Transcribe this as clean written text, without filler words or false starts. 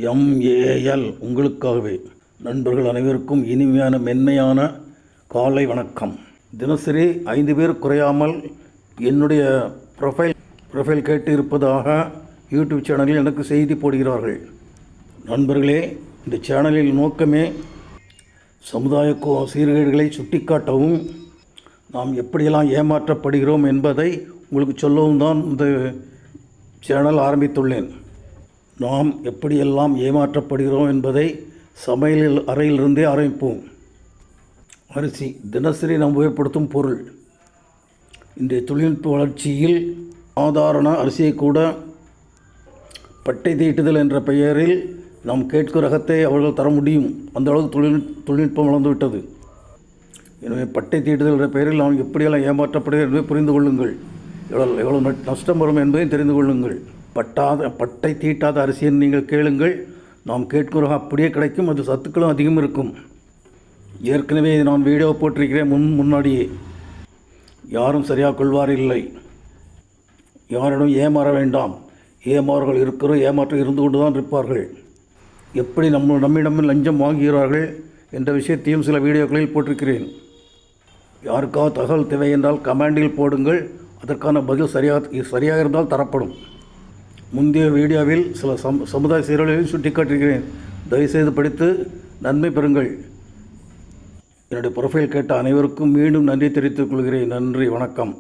MAL உங்களுக்காகவே. நண்பர்கள் அனைவருக்கும் இனிமையான மென்மையான காலை வணக்கம். தினசரி 5 பேர் குறையாமல் என்னுடைய ப்ரொஃபைல் கேட்டு இருப்பதாக யூடியூப் சேனலில் எனக்கு செய்தி போடுகிறார்கள். நண்பர்களே, இந்த சேனலில் நோக்கமே சமுதாய சீர்கேடுகளை சுட்டிக்காட்டவும், நாம் எப்படியெல்லாம் ஏமாற்றப்படுகிறோம் என்பதை உங்களுக்கு சொல்லவும் தான் இந்த சேனல் ஆரம்பித்துள்ளேன். நாம் எப்படியெல்லாம் ஏமாற்றப்படுகிறோம் என்பதை சமையல் அறையிலிருந்தே ஆரம்பிப்போம். அரிசி தினசரி நாம் உபயோகப்படுத்தும் பொருள். இன்றைய தொழில்நுட்ப வளர்ச்சியில் சாதாரண அரிசியை கூட பட்டை தீட்டுதல் என்ற பெயரில் நாம் கேட்கும் ரகத்தை அவர்கள் தர முடியும். அந்த அளவுக்கு தொழில்நுட்பம் வளர்ந்துவிட்டது. எனவே பட்டை தீட்டுதல் என்ற பெயரில் நாம் எப்படியெல்லாம் ஏமாற்றப்படுகிறோம் என்பதை புரிந்து கொள்ளுங்கள். எவ்வளோ நஷ்டம் வரும் என்பதை தெரிந்து கொள்ளுங்கள். பட்டை தீட்டாத அரிசியை நீங்கள் கேளுங்கள். நாம் கேட்கிற அப்படியே கிடைக்கும். அது சத்துக்களும் அதிகம் இருக்கும். ஏற்கனவே நான் வீடியோ போட்டிருக்கிறேன் முன்னாடியே. யாரும் சரியாக கொள்வார் இல்லை. யாரிடம் ஏமாற வேண்டாம். ஏமாறுகள் ஏமாற்றம் இருந்து கொண்டு தான் இருப்பார்கள். எப்படி நம்மிடம் லஞ்சம் வாங்குகிறார்கள் என்ற விஷயத்தையும் சில வீடியோக்களில் போட்டிருக்கிறேன். யாருக்காவது தகவல் தேவை என்றால் கமெண்டில் போடுங்கள். அதற்கான பதில் சரியாக இருந்தால் தரப்படும். முந்தைய வீடியோவில் சில சமுதாய சீரழிவையும் சுட்டிக்காட்டுகிறேன். தயவுசெய்து படித்து நன்மை பெறுங்கள். என்னுடைய ப்ரொஃபைல் கேட்ட அனைவருக்கும் மீண்டும் நன்றி தெரிவித்துக் கொள்கிறேன். நன்றி, வணக்கம்.